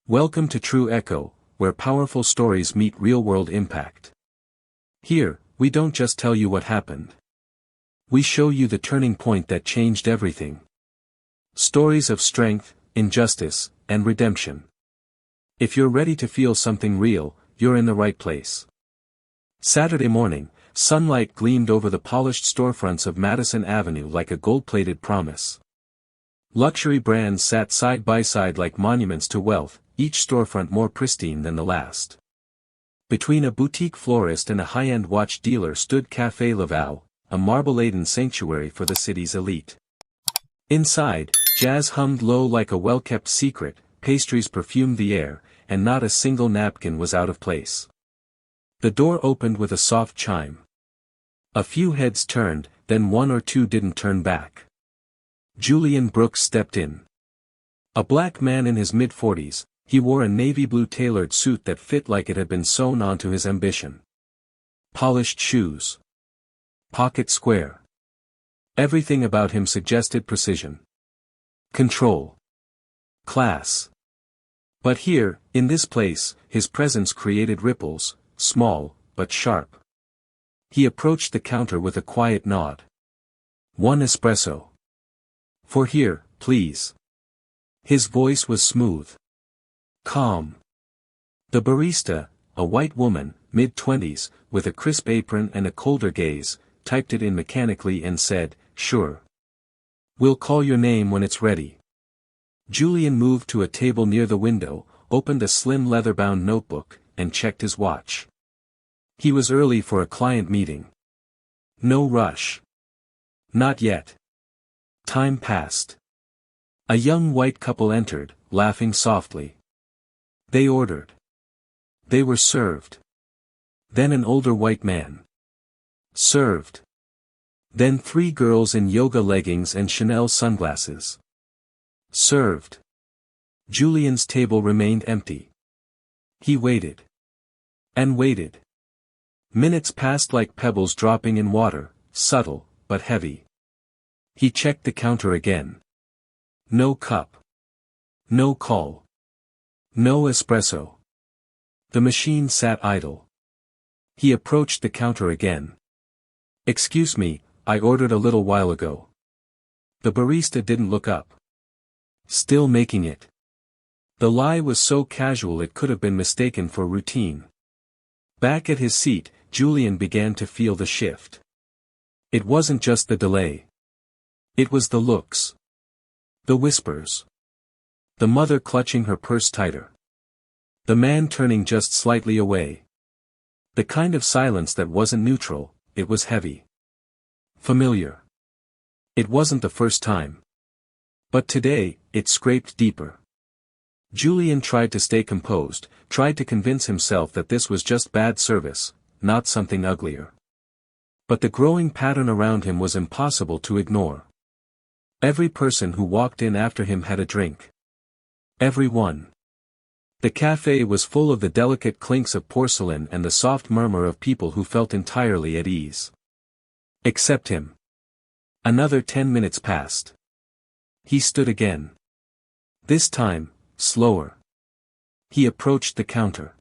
Welcome to True Echo, where powerful stories meet real-world impact. Here, we don't just tell you what happened. We show you the turning point that changed everything. Stories of strength, injustice, and redemption. If you're ready to feel something real, you're in the right place. Saturday morning, sunlight gleamed over the polished storefronts of Madison Avenue like a gold-plated promise. Luxury brands sat side by side like monuments to wealth, each storefront more pristine than the last. Between a boutique florist and a high-end watch dealer stood Café Laval, a marble-laden sanctuary for the city's elite. Inside, jazz hummed low like a well-kept secret, pastries perfumed the air, and not a single napkin was out of place. The door opened with a soft chime. A few heads turned, then one or two didn't turn back. Julian Brooks stepped in. A black man in his mid-40s, he wore a navy blue tailored suit that fit like it had been sewn onto his ambition. Polished shoes. Pocket square. Everything about him suggested precision. Control. Class. But here, in this place, his presence created ripples, small, but sharp. He approached the counter with a quiet nod. "One espresso. For here, please." His voice was smooth. Calm. The barista, a white woman, mid-20s, with a crisp apron and a colder gaze, typed it in mechanically and said, "Sure. We'll call your name when it's ready." Julian moved to a table near the window, opened a slim leather-bound notebook, and checked his watch. He was early for a client meeting. No rush. Not yet. Time passed. A young white couple entered, laughing softly. They ordered. They were served. Then an older white man. Served. Then three girls in yoga leggings and Chanel sunglasses. Served. Julian's table remained empty. He waited. And waited. Minutes passed like pebbles dropping in water, subtle, but heavy. He checked the counter again. No cup. No call. No espresso. The machine sat idle. He approached the counter again. "Excuse me, I ordered a little while ago." The barista didn't look up. Still making it. The lie was so casual it could have been mistaken for routine. Back at his seat, Julian began to feel the shift. It wasn't just the delay. It was the looks. The whispers. The mother clutching her purse tighter. The man turning just slightly away. The kind of silence that wasn't neutral, it was heavy. Familiar. It wasn't the first time. But today, it scraped deeper. Julian tried to stay composed, tried to convince himself that this was just bad service, not something uglier. But the growing pattern around him was impossible to ignore. Every person who walked in after him had a drink. Every one. The cafe was full of the delicate clinks of porcelain and the soft murmur of people who felt entirely at ease. Except him. Another 10 minutes passed. He stood again. This time, slower. He approached the counter.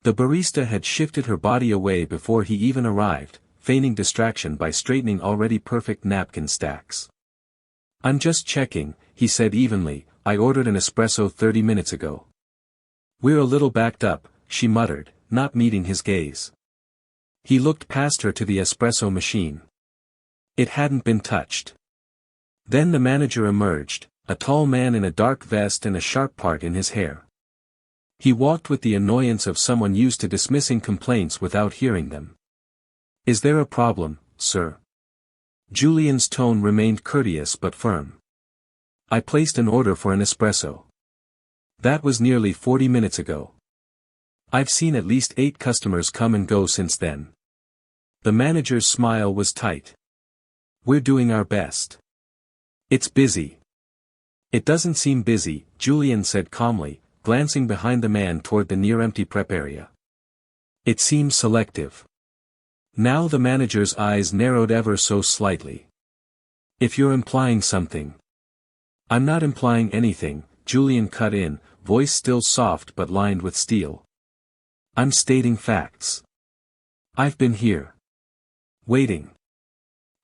The barista had shifted her body away before he even arrived, feigning distraction by straightening already perfect napkin stacks. "I'm just checking," he said evenly, "I ordered an espresso 30 minutes ago." "We're a little backed up," she muttered, not meeting his gaze. He looked past her to the espresso machine. It hadn't been touched. Then the manager emerged, a tall man in a dark vest and a sharp part in his hair. He walked with the annoyance of someone used to dismissing complaints without hearing them. "Is there a problem, sir?" Julian's tone remained courteous but firm. "I placed an order for an espresso. That was nearly 40 minutes ago. I've seen at least 8 customers come and go since then." The manager's smile was tight. "We're doing our best. It's busy." "It doesn't seem busy," Julian said calmly, glancing behind the man toward the near-empty prep area. "It seems selective." Now the manager's eyes narrowed ever so slightly. "If you're implying something." "I'm not implying anything," Julian cut in, voice still soft but lined with steel. I'm stating facts. I've been here. Waiting.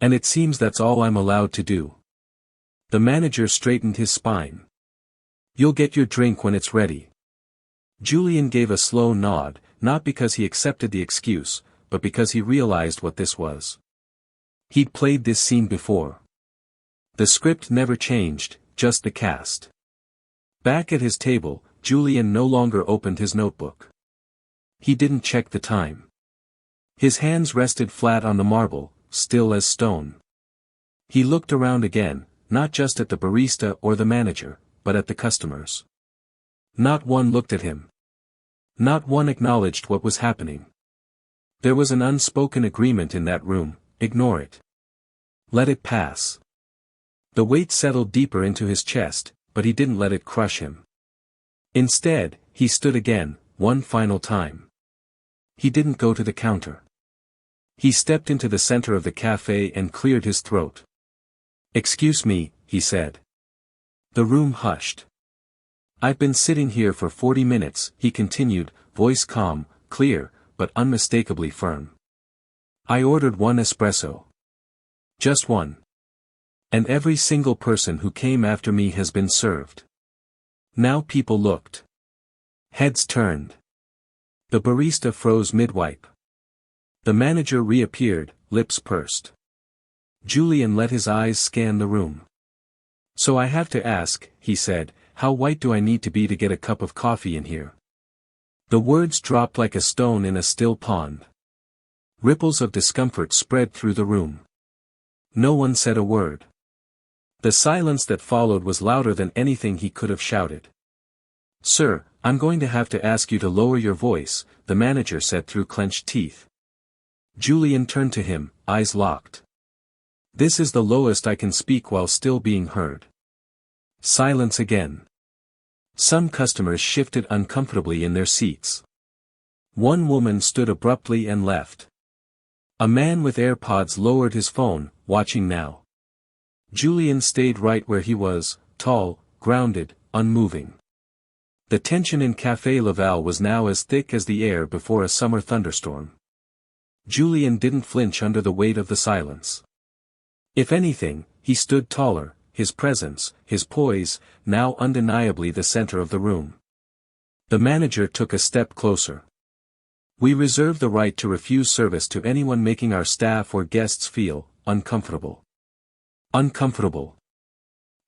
And it seems that's all I'm allowed to do. The manager straightened his spine. You'll get your drink when it's ready. Julian gave a slow nod, not because he accepted the excuse, but because he realized what this was. He'd played this scene before. The script never changed, just the cast. Back at his table, Julian no longer opened his notebook. He didn't check the time. His hands rested flat on the marble, still as stone. He looked around again, not just at the barista or the manager, but at the customers. Not one looked at him. Not one acknowledged what was happening. There was an unspoken agreement in that room: ignore it. Let it pass. The weight settled deeper into his chest, but he didn't let it crush him. Instead, he stood again, one final time. He didn't go to the counter. He stepped into the center of the cafe and cleared his throat. "Excuse me," he said. The room hushed. "I've been sitting here for 40 minutes, he continued, voice calm, clear, but unmistakably firm. "I ordered one espresso. Just one. And every single person who came after me has been served." Now people looked. Heads turned. The barista froze mid-wipe. The manager reappeared, lips pursed. Julian let his eyes scan the room. "So I have to ask," he said, "how white do I need to be to get a cup of coffee in here?" The words dropped like a stone in a still pond. Ripples of discomfort spread through the room. No one said a word. The silence that followed was louder than anything he could have shouted. "Sir, I'm going to have to ask you to lower your voice," the manager said through clenched teeth. Julian turned to him, eyes locked. "This is the lowest I can speak while still being heard." Silence again. Some customers shifted uncomfortably in their seats. One woman stood abruptly and left. A man with AirPods lowered his phone, watching now. Julian stayed right where he was, tall, grounded, unmoving. The tension in Café Laval was now as thick as the air before a summer thunderstorm. Julian didn't flinch under the weight of the silence. If anything, he stood taller, his presence, his poise, now undeniably the center of the room. The manager took a step closer. "We reserve the right to refuse service to anyone making our staff or guests feel uncomfortable." Uncomfortable.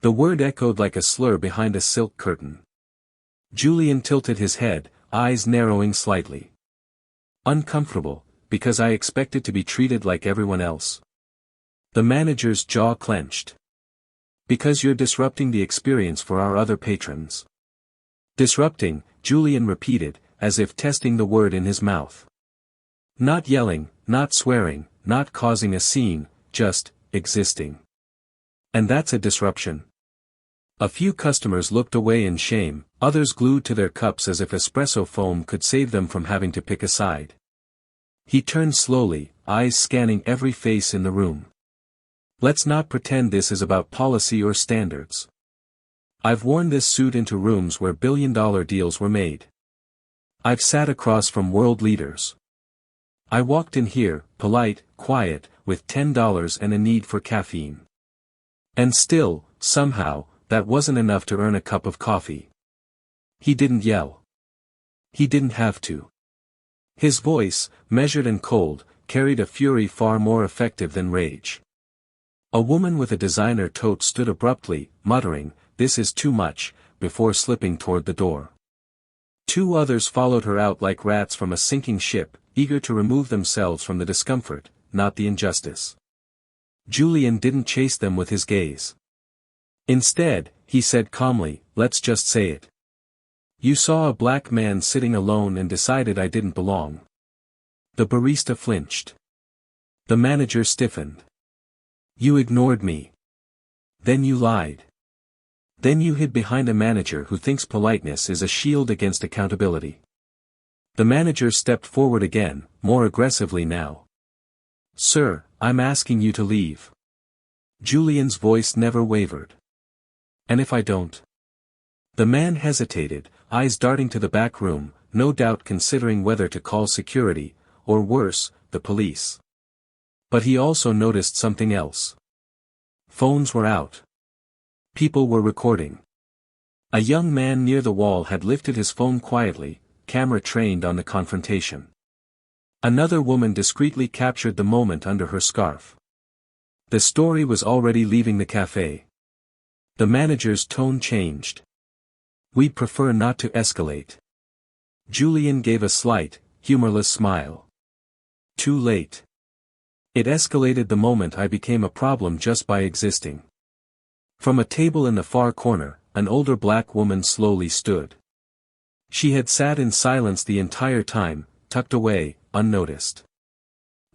The word echoed like a slur behind a silk curtain. Julian tilted his head, eyes narrowing slightly. "Uncomfortable, because I expected to be treated like everyone else." The manager's jaw clenched. "Because you're disrupting the experience for our other patrons." "Disrupting," Julian repeated, as if testing the word in his mouth. "Not yelling, not swearing, not causing a scene, just existing. And that's a disruption." A few customers looked away in shame, others glued to their cups as if espresso foam could save them from having to pick a side. He turned slowly, eyes scanning every face in the room. "Let's not pretend this is about policy or standards. I've worn this suit into rooms where billion-dollar deals were made. I've sat across from world leaders. I walked in here, polite, quiet, with $10 and a need for caffeine. And still, somehow, that wasn't enough to earn a cup of coffee." He didn't yell. He didn't have to. His voice, measured and cold, carried a fury far more effective than rage. A woman with a designer tote stood abruptly, muttering, "This is too much," before slipping toward the door. Two others followed her out like rats from a sinking ship, eager to remove themselves from the discomfort, not the injustice. Julian didn't chase them with his gaze. Instead, he said calmly, "Let's just say it. You saw a black man sitting alone and decided I didn't belong." The barista flinched. The manager stiffened. "You ignored me. Then you lied. Then you hid behind a manager who thinks politeness is a shield against accountability." The manager stepped forward again, more aggressively now. "Sir, I'm asking you to leave." Julian's voice never wavered. "And if I don't?" The man hesitated, eyes darting to the back room, no doubt considering whether to call security, or worse, the police. But he also noticed something else. Phones were out. People were recording. A young man near the wall had lifted his phone quietly, camera trained on the confrontation. Another woman discreetly captured the moment under her scarf. The story was already leaving the cafe. The manager's tone changed. "We'd prefer not to escalate." Julian gave a slight, humorless smile. Too late. It escalated the moment I became a problem just by existing. From a table in the far corner, an older black woman slowly stood. She had sat in silence the entire time, tucked away, unnoticed.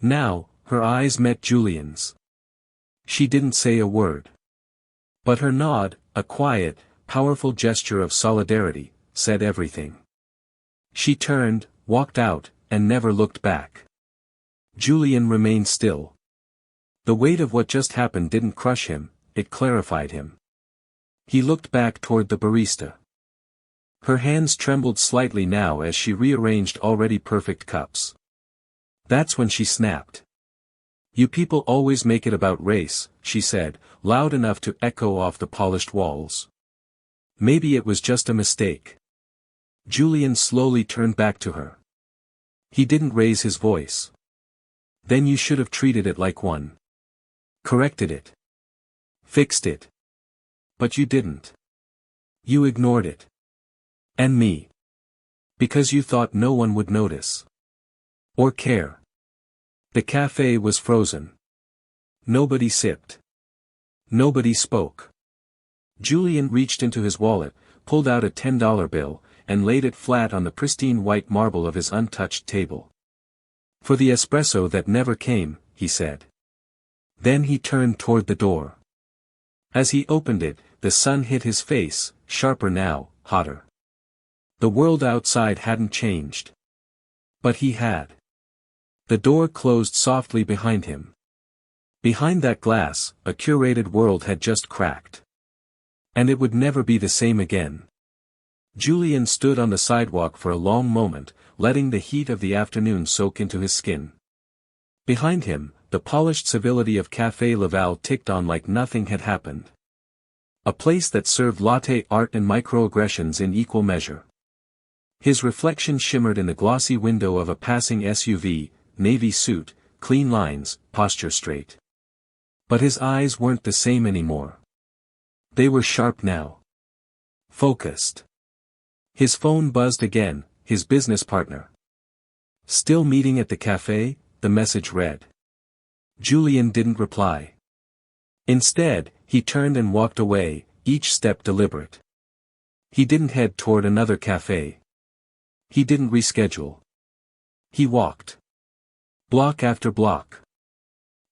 Now, her eyes met Julian's. She didn't say a word. But her nod, a quiet, powerful gesture of solidarity, said everything. She turned, walked out, and never looked back. Julian remained still. The weight of what just happened didn't crush him, it clarified him. He looked back toward the barista. Her hands trembled slightly now as she rearranged already perfect cups. That's when she snapped. "You people always make it about race," she said, loud enough to echo off the polished walls. Maybe it was just a mistake. Julian slowly turned back to her. He didn't raise his voice. "Then you should have treated it like one. Corrected it. Fixed it. But you didn't. You ignored it. And me. Because you thought no one would notice. Or care." The cafe was frozen. Nobody sipped. Nobody spoke. Julian reached into his wallet, pulled out a $10 bill, and laid it flat on the pristine white marble of his untouched table. "For the espresso that never came," he said. Then he turned toward the door. As he opened it, the sun hit his face, sharper now, hotter. The world outside hadn't changed. But he had. The door closed softly behind him. Behind that glass, a curated world had just cracked. And it would never be the same again. Julian stood on the sidewalk for a long moment, letting the heat of the afternoon soak into his skin. Behind him, the polished civility of Café Laval ticked on like nothing had happened. A place that served latte art and microaggressions in equal measure. His reflection shimmered in the glossy window of a passing SUV, navy suit, clean lines, posture straight. But his eyes weren't the same anymore. They were sharp now. Focused. His phone buzzed again, his business partner. "Still meeting at the cafe?" the message read. Julian didn't reply. Instead, he turned and walked away, each step deliberate. He didn't head toward another cafe. He didn't reschedule. He walked. Block after block.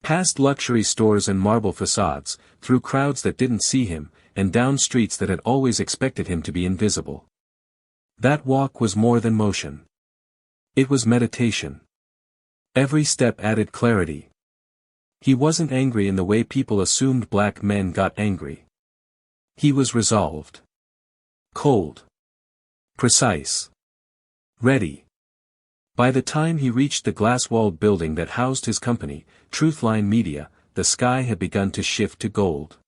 Past luxury stores and marble facades, through crowds that didn't see him, and down streets that had always expected him to be invisible. That walk was more than motion. It was meditation. Every step added clarity. He wasn't angry in the way people assumed black men got angry. He was resolved. Cold. Precise. Ready. By the time he reached the glass-walled building that housed his company, Truthline Media, the sky had begun to shift to gold.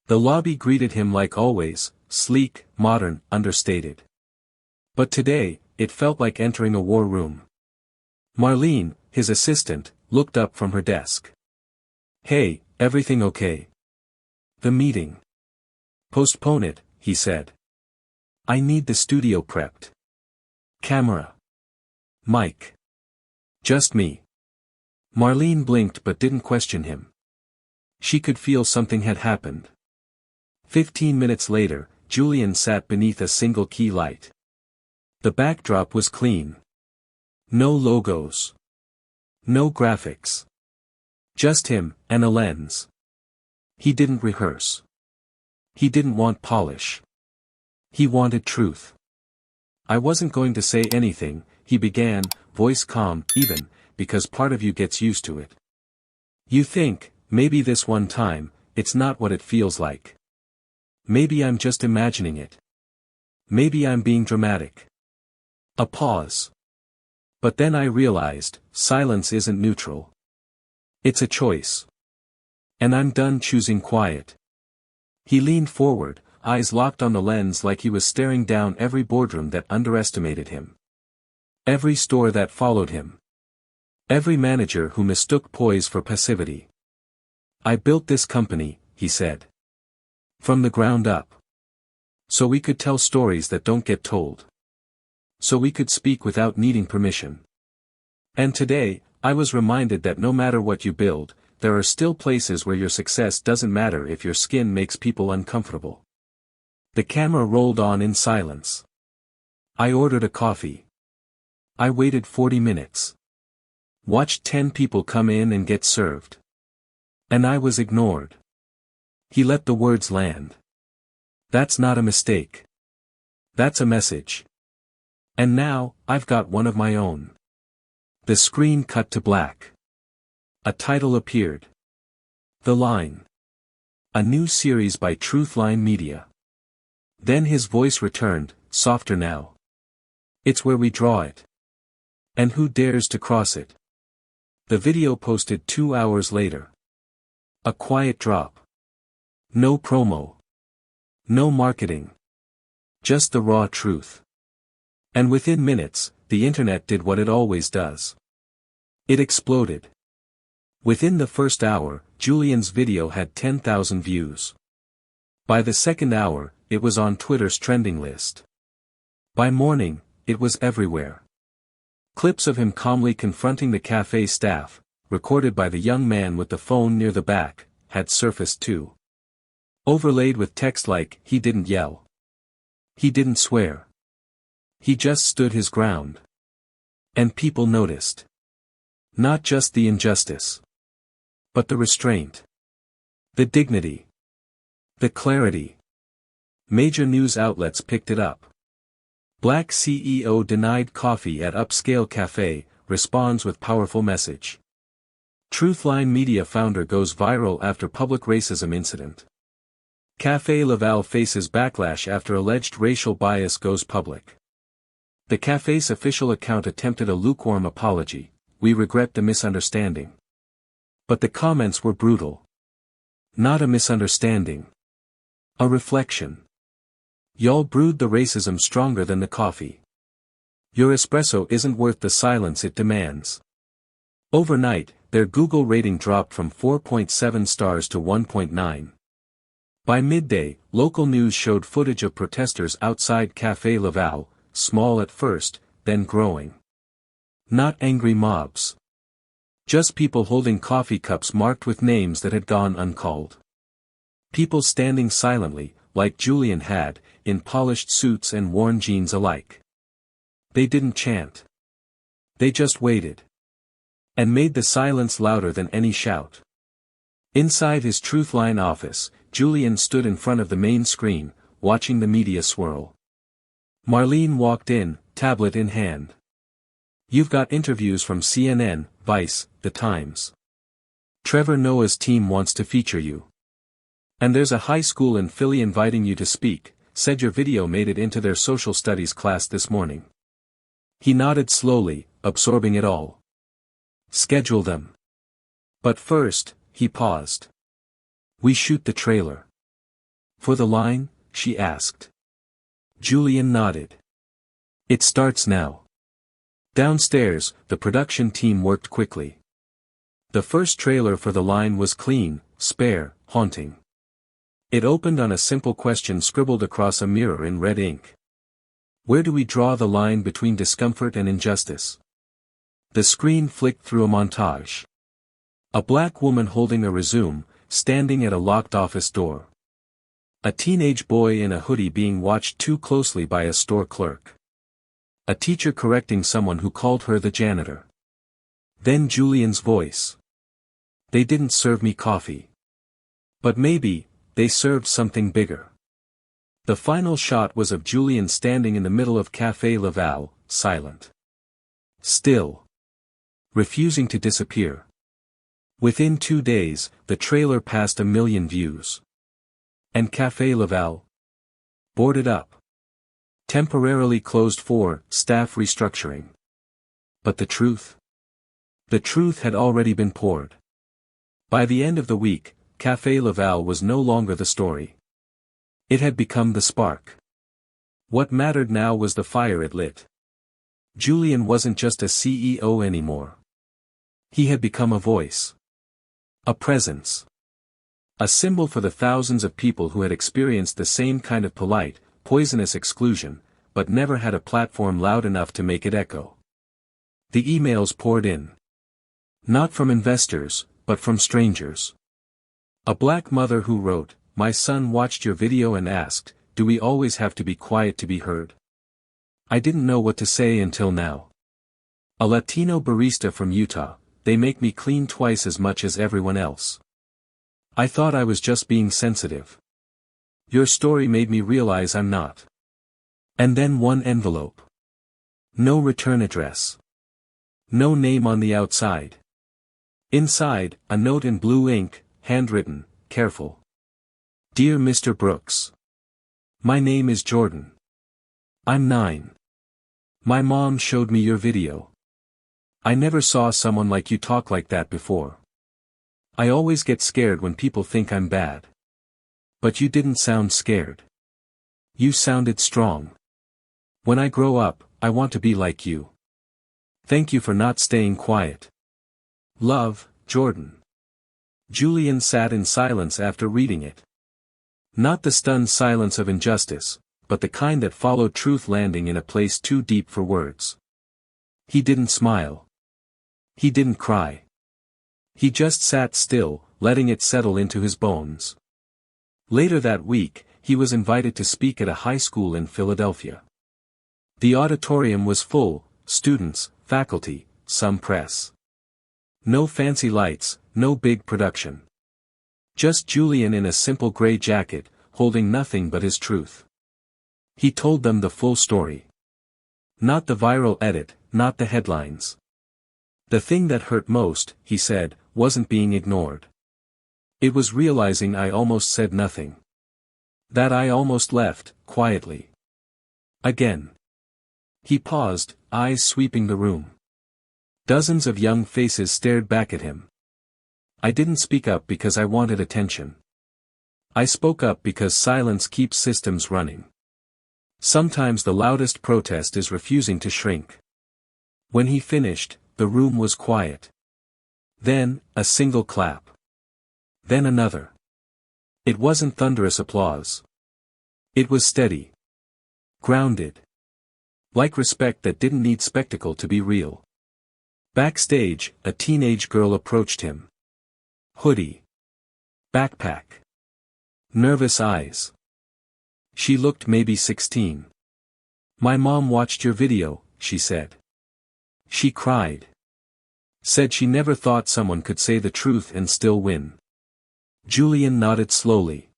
The lobby greeted him like always, sleek, modern, understated. But today, it felt like entering a war room. Marlene, his assistant, looked up from her desk. "Hey, everything okay?" "The meeting." "Postpone it," he said. "I need the studio prepped. Camera. Mic. Just me." Marlene blinked but didn't question him. She could feel something had happened. 15 minutes later, Julian sat beneath a single key light. The backdrop was clean. No logos. No graphics. Just him, and a lens. He didn't rehearse. He didn't want polish. He wanted truth. "I wasn't going to say anything," he began, voice calm, even, because part of you gets used to it. "You think, maybe this one time, it's not what it feels like. Maybe I'm just imagining it. Maybe I'm being dramatic. A pause. But then I realized, silence isn't neutral. It's a choice. And I'm done choosing quiet. He leaned forward, eyes locked on the lens like he was staring down every boardroom that underestimated him. Every store that followed him. Every manager who mistook poise for passivity. I built this company, he said. From the ground up. So we could tell stories that don't get told. So we could speak without needing permission. And today, I was reminded that no matter what you build, there are still places where your success doesn't matter if your skin makes people uncomfortable. The camera rolled on in silence. I ordered a coffee. I waited 40 minutes. Watched 10 people come in and get served. And I was ignored. He let the words land. That's not a mistake. That's a message. And now, I've got one of my own. The screen cut to black. A title appeared. The Line. A new series by Truthline Media. Then his voice returned, softer now. It's where we draw it. And who dares to cross it? The video posted 2 hours later. A quiet drop. No promo. No marketing. Just the raw truth. And within minutes, the internet did what it always does. It exploded. Within the first hour, Julian's video had 10,000 views. By the second hour, it was on Twitter's trending list. By morning, it was everywhere. Clips of him calmly confronting the cafe staff, recorded by the young man with the phone near the back, had surfaced too. Overlaid with text like, he didn't yell. He didn't swear. He just stood his ground. And people noticed. Not just the injustice. But the restraint. The dignity. The clarity. Major news outlets picked it up. Black CEO denied coffee at Upscale Café, responds with powerful message. Truthline Media founder goes viral after public racism incident. Café Laval faces backlash after alleged racial bias goes public. The café's official account attempted a lukewarm apology, "We regret the misunderstanding." But the comments were brutal. Not a misunderstanding. A reflection. Y'all brewed the racism stronger than the coffee. Your espresso isn't worth the silence it demands. Overnight, their Google rating dropped from 4.7 stars to 1.9. By midday, local news showed footage of protesters outside Café Laval, small at first, then growing. Not angry mobs. Just people holding coffee cups marked with names that had gone uncalled. People standing silently, like Julian had, in polished suits and worn jeans alike. They didn't chant. They just waited. And made the silence louder than any shout. Inside his Truthline office, Julian stood in front of the main screen, watching the media swirl. Marlene walked in, tablet in hand. "You've got interviews from CNN, Vice, The Times. Trevor Noah's team wants to feature you. And there's a high school in Philly inviting you to speak, said your video made it into their social studies class this morning." He nodded slowly, absorbing it all. "Schedule them. But first," he paused. "We shoot the trailer." "For the Line?" she asked. Julian nodded. "It starts now." Downstairs, the production team worked quickly. The first trailer for The Line was clean, spare, haunting. It opened on a simple question scribbled across a mirror in red ink. Where do we draw the line between discomfort and injustice? The screen flicked through a montage. A black woman holding a resume, standing at a locked office door. A teenage boy in a hoodie being watched too closely by a store clerk. A teacher correcting someone who called her the janitor. Then Julian's voice. "They didn't serve me coffee. But maybe, they served something bigger." The final shot was of Julian standing in the middle of Café Laval, silent. Still. Refusing to disappear. Within 2 days, the trailer passed 1 million views. And Café Laval? Boarded up. Temporarily closed for staff restructuring. But the truth? The truth had already been poured. By the end of the week, Café Laval was no longer the story. It had become the spark. What mattered now was the fire it lit. Julian wasn't just a CEO anymore. He had become a voice. A presence. A symbol for the thousands of people who had experienced the same kind of polite, poisonous exclusion, but never had a platform loud enough to make it echo. The emails poured in. Not from investors, but from strangers. A black mother who wrote, "My son watched your video and asked, do we always have to be quiet to be heard? I didn't know what to say until now." A Latino barista from Utah, "They make me clean twice as much as everyone else. I thought I was just being sensitive. Your story made me realize I'm not." And then one envelope. No return address. No name on the outside. Inside, a note in blue ink, handwritten, careful. "Dear Mr. Brooks. My name is Jordan. I'm 9. My mom showed me your video. I never saw someone like you talk like that before. I always get scared when people think I'm bad. But you didn't sound scared. You sounded strong. When I grow up, I want to be like you. Thank you for not staying quiet. Love, Jordan." Julian sat in silence after reading it. Not the stunned silence of injustice, but the kind that followed truth landing in a place too deep for words. He didn't smile. He didn't cry. He just sat still, letting it settle into his bones. Later that week, he was invited to speak at a high school in Philadelphia. The auditorium was full, students, faculty, some press. No fancy lights, no big production. Just Julian in a simple gray jacket, holding nothing but his truth. He told them the full story. Not the viral edit, not the headlines. The thing that hurt most, he said, wasn't being ignored. It was realizing I almost said nothing. That I almost left, quietly. Again. He paused, eyes sweeping the room. Dozens of young faces stared back at him. I didn't speak up because I wanted attention. I spoke up because silence keeps systems running. Sometimes the loudest protest is refusing to shrink. When he finished, the room was quiet. Then, a single clap. Then another. It wasn't thunderous applause. It was steady. Grounded. Like respect that didn't need spectacle to be real. Backstage, a teenage girl approached him. Hoodie. Backpack. Nervous eyes. She looked maybe 16. My mom watched your video, she said. She cried. Said she never thought someone could say the truth and still win. Julian nodded slowly.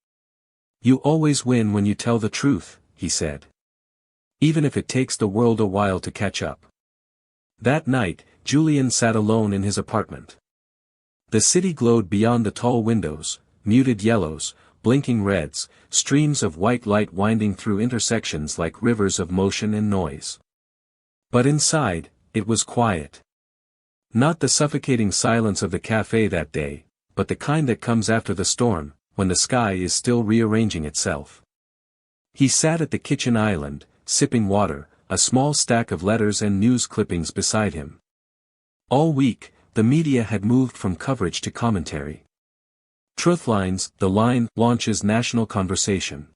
You always win when you tell the truth, he said. Even if it takes the world a while to catch up. That night, Julian sat alone in his apartment. The city glowed beyond the tall windows, muted yellows, blinking reds, streams of white light winding through intersections like rivers of motion and noise. But inside, it was quiet. Not the suffocating silence of the cafe that day, but the kind that comes after the storm, when the sky is still rearranging itself. He sat at the kitchen island, sipping water, a small stack of letters and news clippings beside him. All week, the media had moved from coverage to commentary. Truthlines, the line, launches national conversation.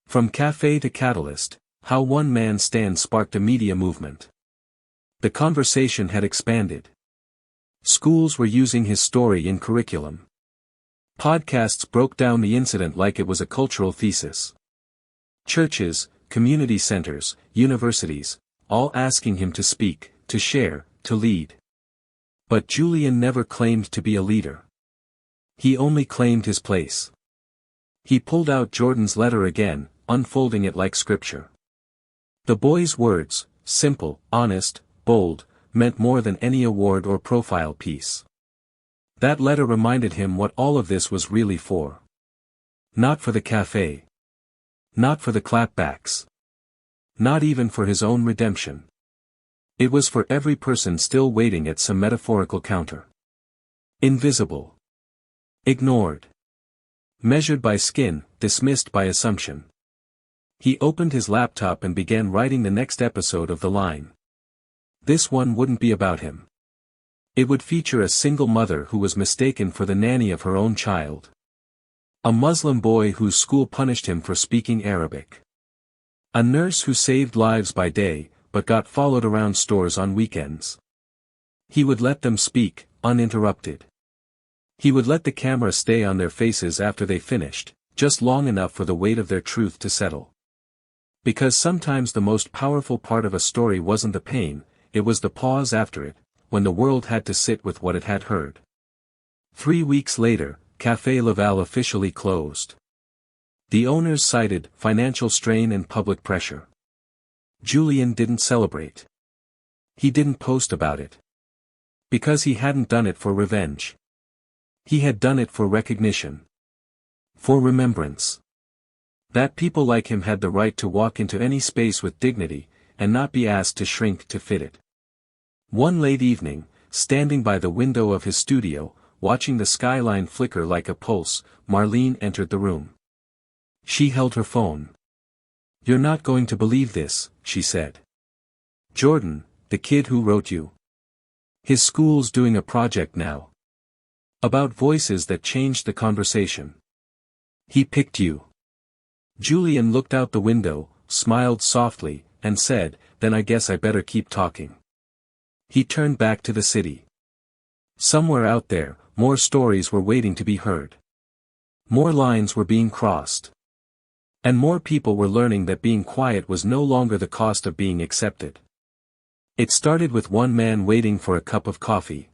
From cafe to catalyst, how one man's stand sparked a media movement. The conversation had expanded. Schools were using his story in curriculum. Podcasts broke down the incident like it was a cultural thesis. Churches, community centers, universities, all asking him to speak, to share, to lead. But Julian never claimed to be a leader. He only claimed his place. He pulled out Jordan's letter again, unfolding it like scripture. The boy's words, simple, honest, bold, meant more than any award or profile piece. That letter reminded him what all of this was really for. Not for the cafe. Not for the clapbacks. Not even for his own redemption. It was for every person still waiting at some metaphorical counter. Invisible. Ignored. Measured by skin, dismissed by assumption. He opened his laptop and began writing the next episode of The Line. This one wouldn't be about him. It would feature a single mother who was mistaken for the nanny of her own child. A Muslim boy whose school punished him for speaking Arabic. A nurse who saved lives by day, but got followed around stores on weekends. He would let them speak, uninterrupted. He would let the camera stay on their faces after they finished, just long enough for the weight of their truth to settle. Because sometimes the most powerful part of a story wasn't the pain, it was the pause after it, when the world had to sit with what it had heard. 3 weeks later, Café Laval officially closed. The owners cited financial strain and public pressure. Julian didn't celebrate. He didn't post about it. Because he hadn't done it for revenge. He had done it for recognition. For remembrance. That people like him had the right to walk into any space with dignity, and not be asked to shrink to fit it. One late evening, standing by the window of his studio, watching the skyline flicker like a pulse, Marlene entered the room. She held her phone. "You're not going to believe this," she said. "Jordan, the kid who wrote you. His school's doing a project now. About voices that changed the conversation. He picked you." Julian looked out the window, smiled softly, and said, "Then I guess I better keep talking." He turned back to the city. Somewhere out there, more stories were waiting to be heard. More lines were being crossed. And more people were learning that being quiet was no longer the cost of being accepted. It started with one man waiting for a cup of coffee.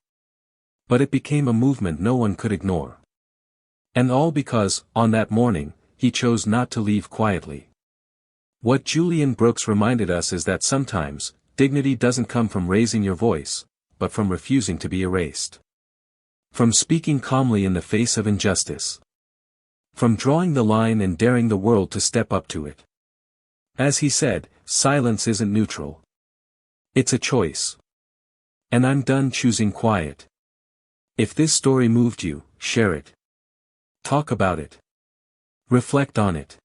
But it became a movement no one could ignore. And all because, on that morning, he chose not to leave quietly. What Julian Brooks reminded us is that sometimes, dignity doesn't come from raising your voice, but from refusing to be erased. From speaking calmly in the face of injustice. From drawing the line and daring the world to step up to it. As he said, silence isn't neutral. It's a choice. And I'm done choosing quiet. If this story moved you, share it. Talk about it. Reflect on it.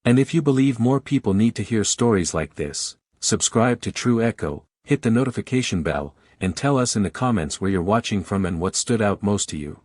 And if you believe more people need to hear stories like this, subscribe to True Echo, hit the notification bell, and tell us in the comments where you're watching from and what stood out most to you.